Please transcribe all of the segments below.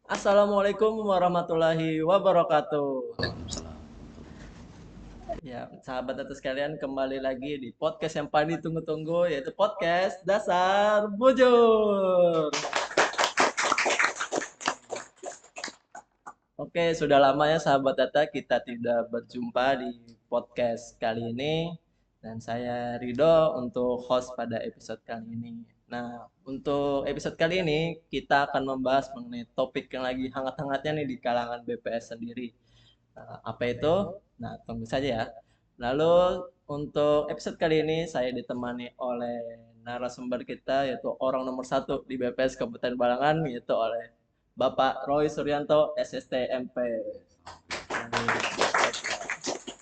Assalamualaikum warahmatullahi wabarakatuh. Waalaikumsalam. Ya, sahabat atas sekalian kembali lagi di podcast yang paling ditunggu-tunggu yaitu podcast Dasar Bujur. Oke, sudah lama ya sahabat data kita tidak berjumpa di podcast kali ini dan saya Rido untuk host pada episode kali ini. Nah, untuk episode kali ini kita akan membahas mengenai topik yang lagi hangat-hangatnya nih di kalangan BPS sendiri. Nah, apa itu? Nah, tunggu saja ya. Lalu untuk episode kali ini saya ditemani oleh narasumber kita yaitu orang nomor satu di BPS Kabupaten Balangan yaitu oleh Bapak Roy Suryanto SST MP.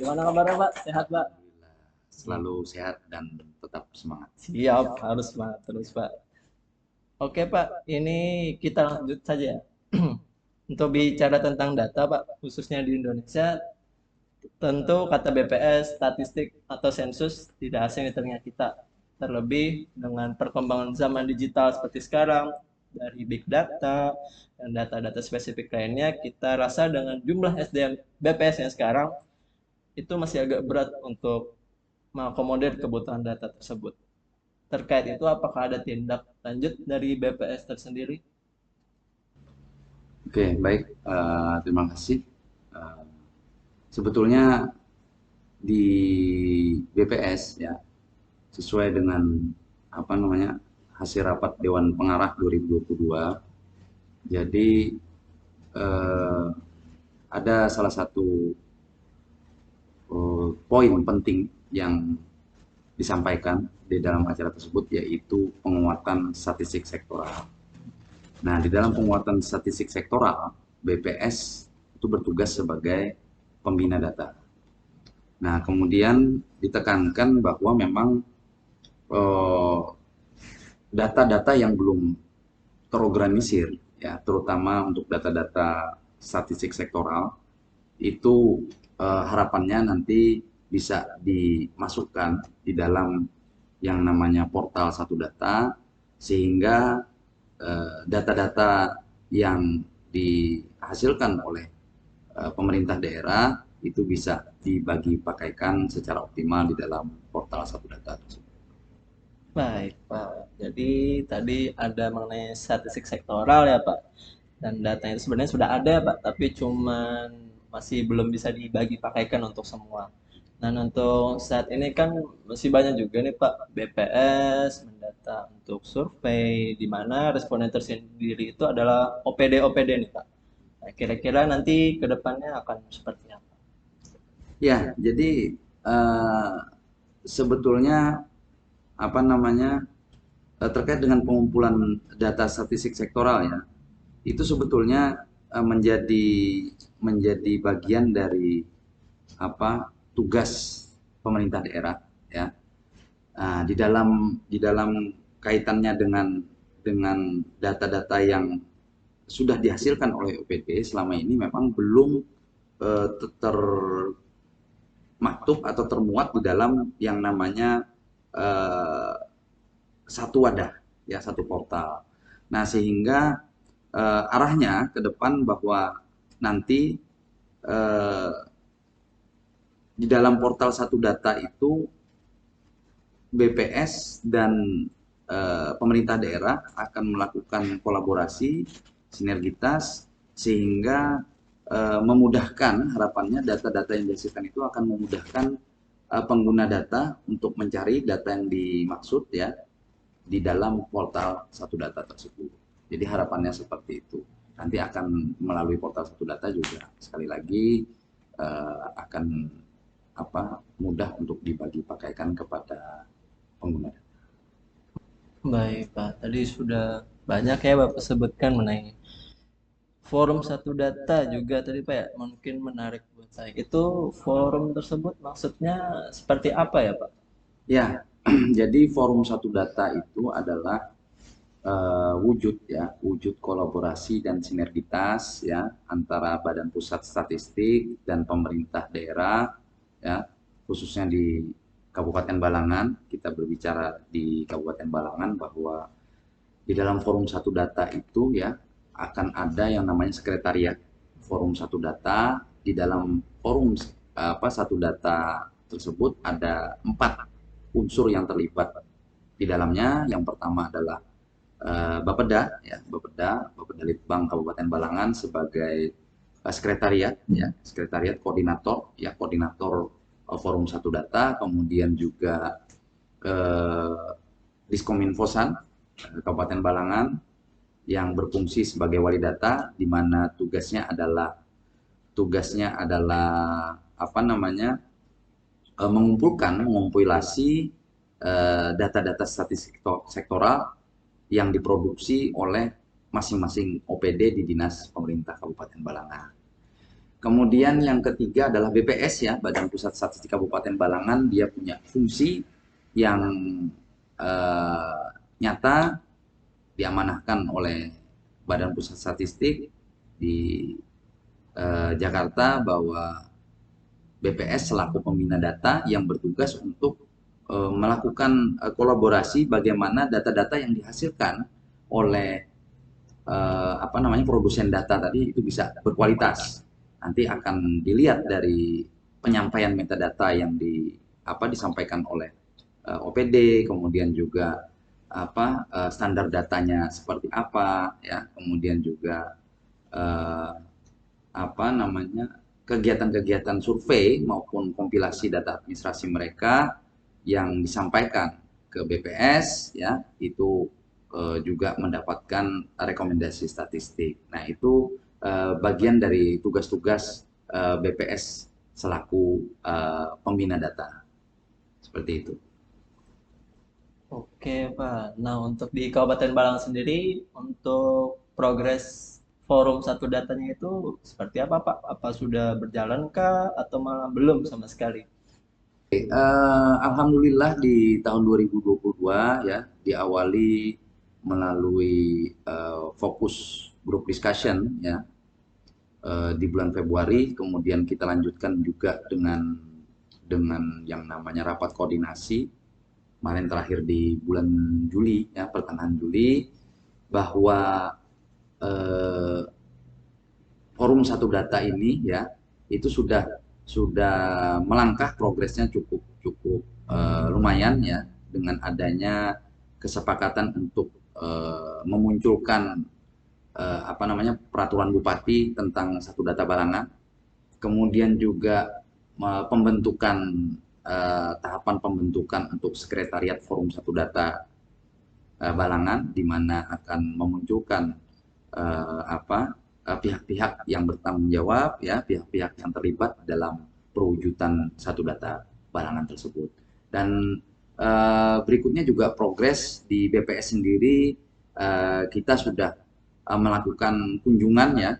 Gimana kabarnya Pak? Sehat Pak? Alhamdulillah. Selalu sehat dan tetap semangat. Siap, harus semangat terus Pak. Oke Pak, ini kita lanjut saja ya. Untuk bicara tentang data Pak, khususnya di Indonesia, tentu kata BPS, statistik atau sensus tidak asing di telinga kita. Terlebih dengan perkembangan zaman digital seperti sekarang, dari big data dan data-data spesifik lainnya, kita rasa dengan jumlah SDM BPS yang sekarang, itu masih agak berat untuk mengakomodir kebutuhan data tersebut. Terkait itu, apakah ada tindak lanjut dari BPS tersendiri? Oke, baik. Terima kasih. Eh, Sebetulnya di BPS ya, sesuai dengan apa namanya hasil rapat Dewan Pengarah 2022, jadi eh, ada salah satu poin penting yang disampaikan di dalam acara tersebut yaitu penguatan statistik sektoral. Nah, di dalam penguatan statistik sektoral, BPS itu bertugas sebagai pembina data. Nah, kemudian ditekankan bahwa memang eh, data-data yang belum terorganisir, ya, terutama untuk data-data statistik sektoral, itu harapannya nanti bisa dimasukkan di dalam yang namanya portal satu data, sehingga data-data yang dihasilkan oleh pemerintah daerah itu bisa dibagi pakaikan secara optimal di dalam portal satu data tersebut. Baik, Pak. Jadi tadi ada mengenai statistik sektoral ya, Pak. Dan datanya itu sebenarnya sudah ada, Pak, tapi cuman masih belum bisa dibagi pakaikan untuk semua. Dan untuk saat ini kan masih banyak juga nih, Pak, BPS mendata untuk survei di mana responden tersendiri itu adalah OPD-OPD nih, Pak. Nah, kira-kira nanti ke depannya akan seperti apa? Ya, jadi sebetulnya apa namanya terkait dengan pengumpulan data statistik sektoral ya, itu sebetulnya menjadi menjadi bagian dari apa tugas pemerintah daerah ya. Nah, di dalam kaitannya dengan data-data yang sudah dihasilkan oleh OPD selama ini memang belum termaktub atau termuat di dalam yang namanya eh, satu wadah ya, satu portal. Nah, sehingga arahnya ke depan bahwa nanti eh, di dalam portal satu data itu BPS dan pemerintah daerah akan melakukan kolaborasi, sinergitas, sehingga memudahkan, harapannya data-data yang dihasilkan itu akan memudahkan pengguna data untuk mencari data yang dimaksud ya di dalam portal satu data tersebut. Jadi harapannya seperti itu. Nanti akan melalui portal satu data juga sekali lagi akan apa mudah untuk dibagi pakaikan kepada pengguna. Baik, Pak. Tadi sudah banyak ya Bapak sebutkan mengenai forum satu data juga tadi Pak ya, mungkin menarik buat saya. Itu forum tersebut maksudnya seperti apa ya Pak? Ya, jadi forum satu data itu adalah wujud ya, wujud kolaborasi dan sinergitas ya antara Badan Pusat Statistik dan pemerintah daerah ya, khususnya di Kabupaten Balangan. Kita berbicara di Kabupaten Balangan bahwa di dalam forum satu data itu ya akan ada yang namanya sekretariat forum satu data. Di dalam forum satu data tersebut ada 4 unsur yang terlibat di dalamnya. Yang pertama adalah Bapeda, ya, Bapeda Litbang Kabupaten Balangan sebagai sekretariat, ya, sekretariat koordinator, ya, koordinator forum satu data. Kemudian juga Diskominfosan Kabupaten Balangan yang berfungsi sebagai wali data, di mana tugasnya adalah apa namanya mengompilasi data-data statistik sektoral yang diproduksi oleh masing-masing OPD di Dinas Pemerintah Kabupaten Balangan. Kemudian yang ketiga adalah BPS, ya, Badan Pusat Statistik Kabupaten Balangan. Dia punya fungsi yang nyata diamanahkan oleh Badan Pusat Statistik di Jakarta, bahwa BPS selaku pembina data yang bertugas untuk melakukan kolaborasi bagaimana data-data yang dihasilkan oleh produsen data tadi itu bisa berkualitas. Nanti akan dilihat dari penyampaian metadata yang disampaikan oleh OPD, kemudian juga standar datanya seperti apa, ya, kemudian juga kegiatan-kegiatan survei maupun kompilasi data administrasi mereka yang disampaikan ke BPS, ya, itu juga mendapatkan rekomendasi statistik. Nah, itu bagian dari tugas-tugas BPS selaku pembina data. Seperti itu. Oke, Pak. Nah, untuk di Kabupaten Balang sendiri, untuk progres forum satu datanya itu seperti apa, Pak? Apa sudah berjalan kah atau malah belum sama sekali? Alhamdulillah di tahun 2022, ya, diawali melalui fokus group discussion, ya, di bulan Februari. Kemudian kita lanjutkan juga dengan yang namanya rapat koordinasi kemarin terakhir di bulan Juli, ya, pertengahan Juli, bahwa forum satu data ini, ya, itu sudah melangkah, progresnya cukup lumayan, ya, dengan adanya kesepakatan untuk memunculkan peraturan bupati tentang satu data Balangan. Kemudian juga tahapan pembentukan untuk sekretariat forum satu data Balangan, di mana akan memunculkan pihak-pihak yang bertanggung jawab, ya, pihak-pihak yang terlibat dalam perwujudan satu data Balangan tersebut. Dan berikutnya juga progres di BPS sendiri, kita sudah melakukan kunjungan, ya,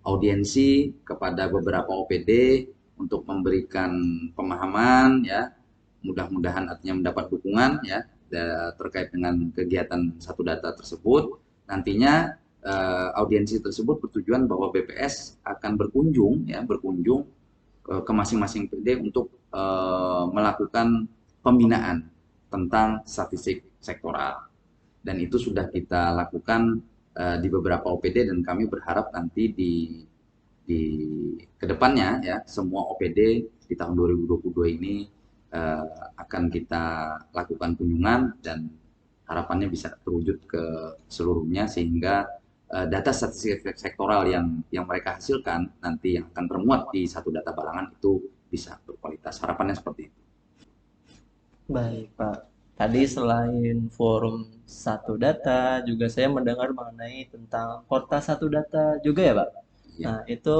audiensi kepada beberapa OPD untuk memberikan pemahaman, ya, mudah-mudahan artinya mendapat dukungan, ya, terkait dengan kegiatan satu data tersebut. Nantinya audiensi tersebut bertujuan bahwa BPS akan berkunjung ke masing-masing PD untuk melakukan pembinaan tentang statistik sektoral. Dan itu sudah kita lakukan di beberapa OPD, dan kami berharap nanti di kedepannya, ya, semua OPD di tahun 2022 ini akan kita lakukan kunjungan, dan harapannya bisa terwujud ke seluruhnya, sehingga data statistik sektoral yang mereka hasilkan nanti yang akan termuat di satu data Balangan itu bisa berkualitas. Harapannya seperti itu. Baik, Pak. Tadi selain forum satu data, juga saya mendengar mengenai tentang portal satu data juga ya, Pak? Ya. Nah, itu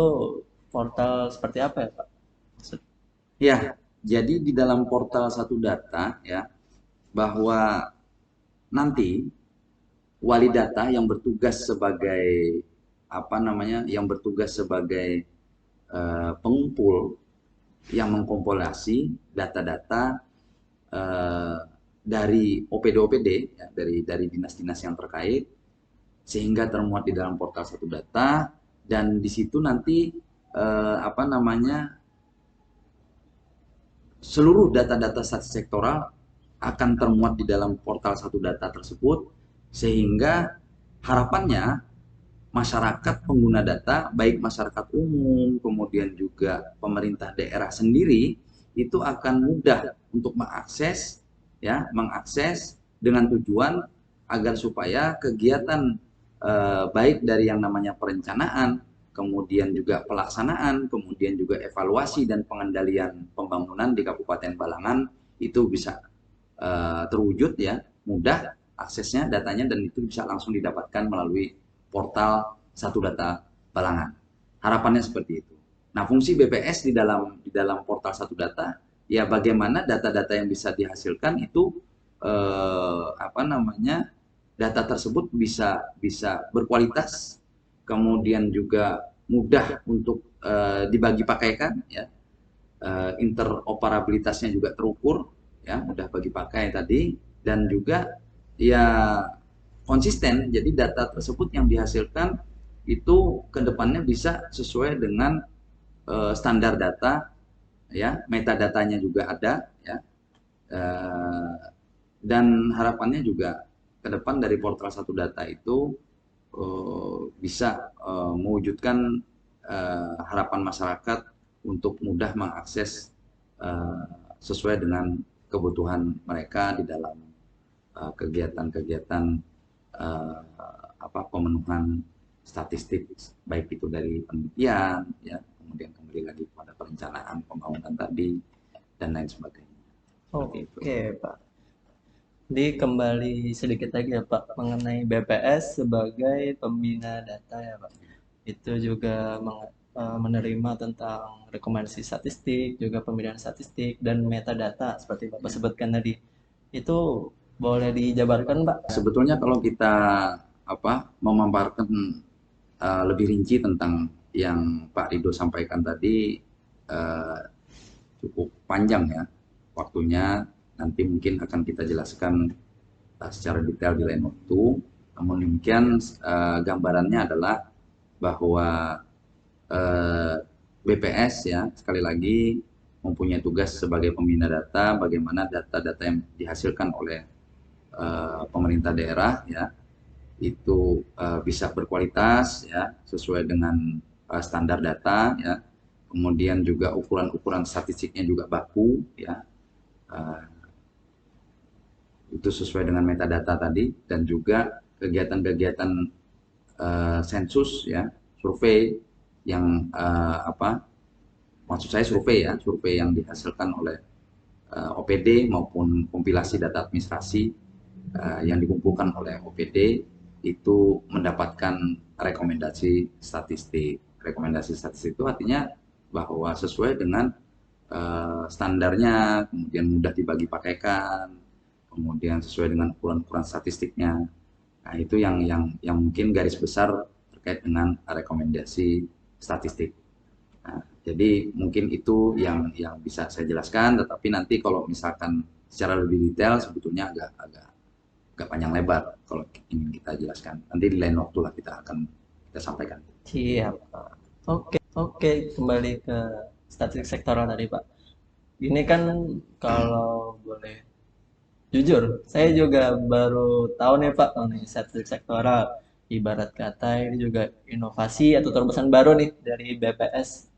portal seperti apa ya, Pak? Ya, jadi di dalam portal satu data, ya, bahwa nanti wali data yang bertugas sebagai pengumpul yang mengkompilasi data-data dari OPD-OPD, ya, dari dinas-dinas yang terkait, sehingga termuat di dalam portal satu data. Dan di situ nanti seluruh data-data statistik sektoral akan termuat di dalam portal satu data tersebut, sehingga harapannya masyarakat pengguna data, baik masyarakat umum, kemudian juga pemerintah daerah sendiri, itu akan mudah untuk mengakses, ya, mengakses dengan tujuan agar supaya kegiatan baik dari yang namanya perencanaan, kemudian juga pelaksanaan, kemudian juga evaluasi dan pengendalian pembangunan di Kabupaten Balangan itu bisa terwujud, ya, mudah aksesnya datanya, dan itu bisa langsung didapatkan melalui portal Satu Data Balangan. Harapannya seperti itu. Nah, fungsi BPS di dalam portal Satu Data, ya, bagaimana data-data yang bisa dihasilkan itu apa namanya, data tersebut bisa bisa berkualitas, kemudian juga mudah untuk dibagi pakaikan, ya, interoperabilitasnya juga terukur, ya, mudah bagi pakai tadi, dan juga ya konsisten. Jadi data tersebut yang dihasilkan itu kedepannya bisa sesuai dengan standar data, ya, metadatanya juga ada, ya. Eh, dan harapannya juga ke depan dari portal Satu Data itu bisa mewujudkan harapan masyarakat untuk mudah mengakses eh, sesuai dengan kebutuhan mereka di dalam kegiatan-kegiatan pemenuhan statistik, baik itu dari penelitian, ya, kemudian kembali lagi pada perencanaan pembangunan tadi dan lain sebagainya. Seperti itu. Oke, Pak. Jadi kembali sedikit lagi ya Pak mengenai BPS sebagai pembina data ya Pak. Itu juga menerima tentang rekomendasi statistik, juga pembinaan statistik dan metadata seperti Bapak sebutkan tadi. Itu boleh dijabarkan Pak? Sebetulnya kalau kita memaparkan lebih rinci tentang yang Pak Rido sampaikan tadi, uh, cukup panjang, ya, waktunya. Nanti mungkin akan kita jelaskan secara detail di lain waktu. Namun demikian, gambarannya adalah bahwa BPS, ya, sekali lagi mempunyai tugas sebagai pembina data, bagaimana data-data yang dihasilkan oleh pemerintah daerah, ya, itu bisa berkualitas, ya, sesuai dengan standar data, ya. Kemudian juga ukuran-ukuran statistiknya juga baku, ya, itu sesuai dengan metadata tadi, dan juga kegiatan-kegiatan sensus, ya, survei yang maksud saya survei, ya, survei yang dihasilkan oleh OPD maupun kompilasi data administrasi yang dikumpulkan oleh OPD itu mendapatkan rekomendasi statistik. Rekomendasi statistik itu artinya bahwa sesuai dengan standarnya, kemudian mudah dibagi pakaikan, kemudian sesuai dengan ukuran-ukuran statistiknya. Nah, itu yang mungkin garis besar terkait dengan rekomendasi statistik. Nah, jadi mungkin itu yang bisa saya jelaskan, tetapi nanti kalau misalkan secara lebih detail sebetulnya agak agak agak panjang lebar kalau ingin kita jelaskan. Nanti di lain waktu lah kita sampaikan. Siap Pak. Oke, kembali ke statistik sektoral tadi Pak. Ini kan kalau boleh jujur, saya juga baru tahu nih Pak mengenai statistik sektoral. Ibarat kata ini juga inovasi atau terobosan baru nih dari BPS.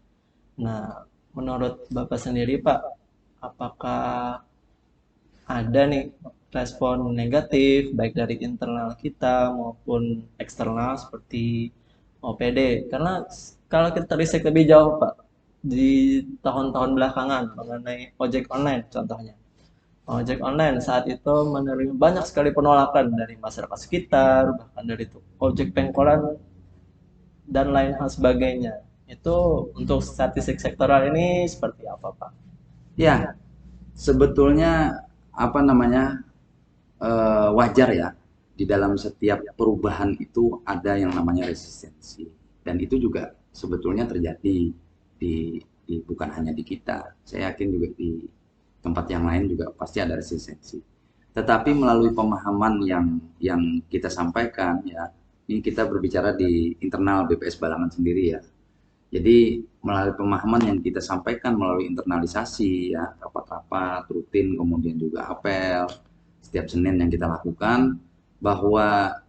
Nah, menurut Bapak sendiri Pak, apakah ada nih respon negatif baik dari internal kita maupun eksternal seperti OPD? Karena kalau kita riset lebih jauh Pak, di tahun-tahun belakangan mengenai ojek online contohnya. Ojek online saat itu menerima banyak sekali penolakan dari masyarakat sekitar, bahkan dari ojek pengkolan dan lain hal sebagainya. Itu untuk statistik sektoral ini seperti apa, Pak? Ya, sebetulnya wajar, ya, di dalam setiap perubahan itu ada yang namanya resistensi, dan itu juga sebetulnya terjadi bukan hanya di kita, saya yakin juga di tempat yang lain juga pasti ada resistensi. Tetapi melalui pemahaman yang kita sampaikan, ya, ini kita berbicara di internal BPS Balangan sendiri, ya. Jadi melalui pemahaman yang kita sampaikan melalui internalisasi, ya, rapat-rapat rutin, kemudian juga apel setiap Senin yang kita lakukan, bahwa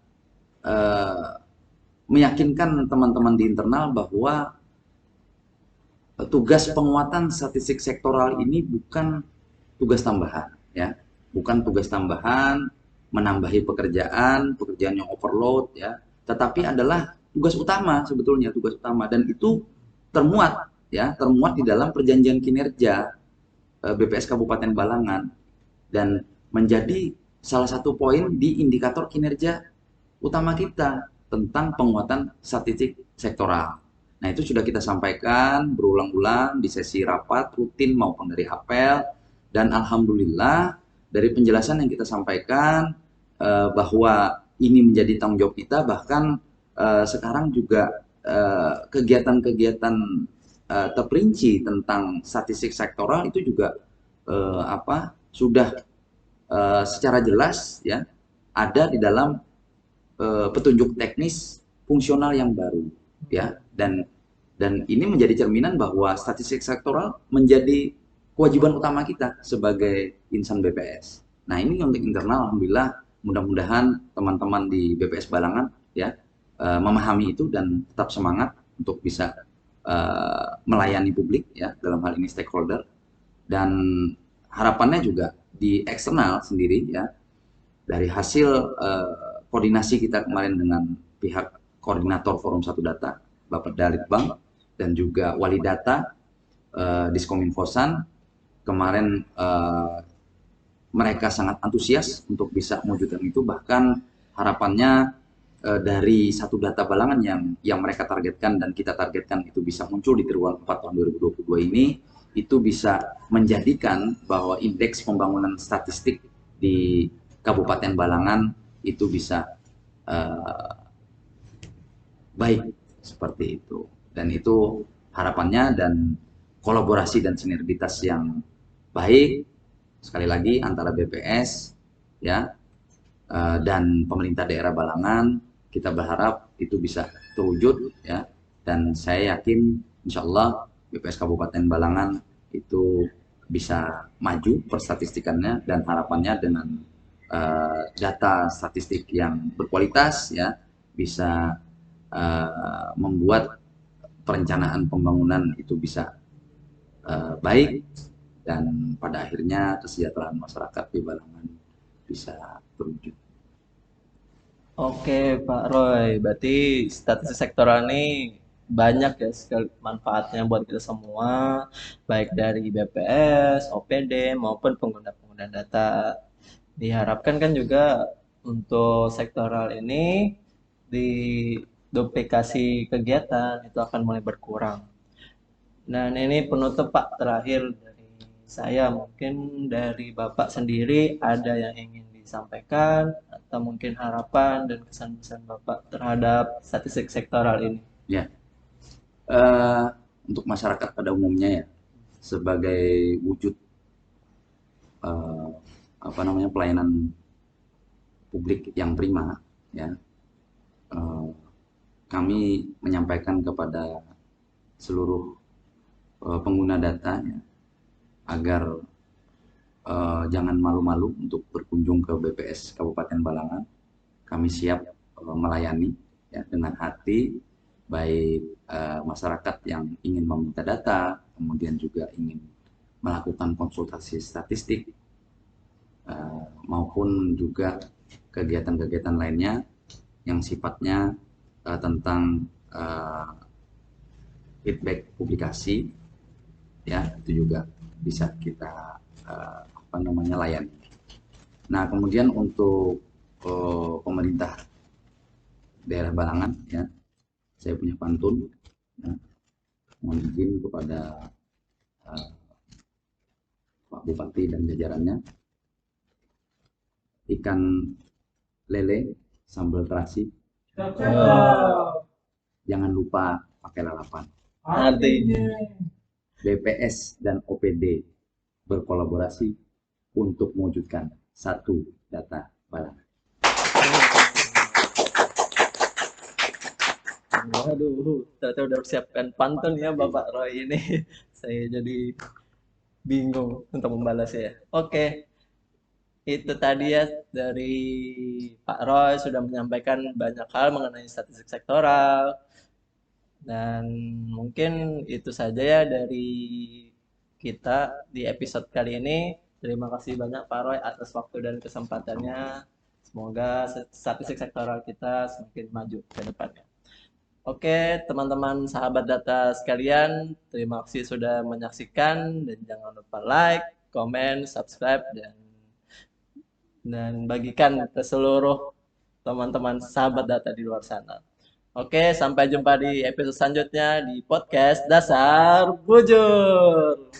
eh, meyakinkan teman-teman di internal bahwa tugas penguatan statistik sektoral ini bukan tugas tambahan, ya, bukan tugas tambahan menambahi pekerjaan yang overload, ya, tetapi adalah tugas utama sebetulnya, tugas utama, dan itu termuat, ya, termuat di dalam perjanjian kinerja BPS Kabupaten Balangan dan menjadi salah satu poin di indikator kinerja utama kita tentang penguatan statistik sektoral. Nah, itu sudah kita sampaikan berulang-ulang di sesi rapat rutin maupun dari apel, dan alhamdulillah dari penjelasan yang kita sampaikan bahwa ini menjadi tanggung jawab kita, bahkan sekarang juga kegiatan-kegiatan terperinci tentang statistik sektoral itu juga sudah secara jelas, ya, ada di dalam petunjuk teknis fungsional yang baru, ya, dan ini menjadi cerminan bahwa statistik sektoral menjadi kewajiban utama kita sebagai insan BPS. Nah, ini untuk internal, alhamdulillah, mudah-mudahan teman-teman di BPS Balangan, ya, memahami itu dan tetap semangat untuk bisa melayani publik, ya, dalam hal ini stakeholder, dan harapannya juga di eksternal sendiri, ya, dari hasil koordinasi kita kemarin dengan pihak koordinator Forum Satu Data, Bapak Dalitbang, dan juga Wali Data Diskominfosan, kemarin mereka sangat antusias untuk bisa mewujudkan itu. Bahkan harapannya dari Satu Data Balangan yang mereka targetkan dan kita targetkan itu bisa muncul di triwulan 4 tahun 2022 ini, itu bisa menjadikan bahwa indeks pembangunan statistik di Kabupaten Balangan itu bisa baik seperti itu. Dan itu harapannya, dan kolaborasi dan sinergitas yang baik sekali lagi antara BPS, ya, dan pemerintah daerah Balangan, kita berharap itu bisa terwujud, ya, dan saya yakin insya Allah BPS Kabupaten Balangan itu bisa maju perstatistikannya, dan harapannya dengan data statistik yang berkualitas, ya, bisa membuat perencanaan pembangunan itu bisa baik, dan pada akhirnya kesejahteraan masyarakat di Balangan bisa terwujud. Oke, Pak Roy, berarti statistik sektoral ini banyak ya sekali manfaatnya buat kita semua, baik dari BPS, OPD, maupun pengguna-pengguna data. Diharapkan kan juga untuk sektoral ini di duplikasi kegiatan itu akan mulai berkurang. Dan ini penutup Pak terakhir dari saya, mungkin dari Bapak sendiri ada yang ingin disampaikan atau mungkin harapan dan kesan-kesan Bapak terhadap statistik sektoral ini. Ya, uh, untuk masyarakat pada umumnya, ya, sebagai wujud uh, pelayanan publik yang prima, ya, uh, kami menyampaikan kepada seluruh pengguna data, ya, agar jangan malu-malu untuk berkunjung ke BPS Kabupaten Balangan. Kami siap melayani, ya, dengan hati, baik masyarakat yang ingin meminta data, kemudian juga ingin melakukan konsultasi statistik, maupun juga kegiatan-kegiatan lainnya yang sifatnya tentang feedback publikasi, ya, itu juga bisa kita layani. Nah, kemudian untuk pemerintah daerah Balangan, ya, saya punya pantun, ya, mohon izin kepada Pak Bupati dan jajarannya. Ikan lele sambal terasi, jangan lupa pakai lalapan. Artinya BPS dan OPD berkolaborasi untuk mewujudkan Satu Data Balangan. waduh, ternyata udah persiapkan pantun ya Bapak Roy ini. Saya jadi bingung untuk membalas ya. Oke, itu tadi ya dari Pak Roy sudah menyampaikan banyak hal mengenai statistik sektoral dan mungkin itu saja ya dari kita di episode kali ini. Terima kasih banyak Pak Roy atas waktu dan kesempatannya. Semoga statistik sektoral kita semakin maju ke depannya. Oke, teman-teman sahabat data sekalian, terima kasih sudah menyaksikan dan jangan lupa like, komen, subscribe dan bagikan ke seluruh teman-teman sahabat data di luar sana. Oke, sampai jumpa di episode selanjutnya di podcast Dasar Bujur.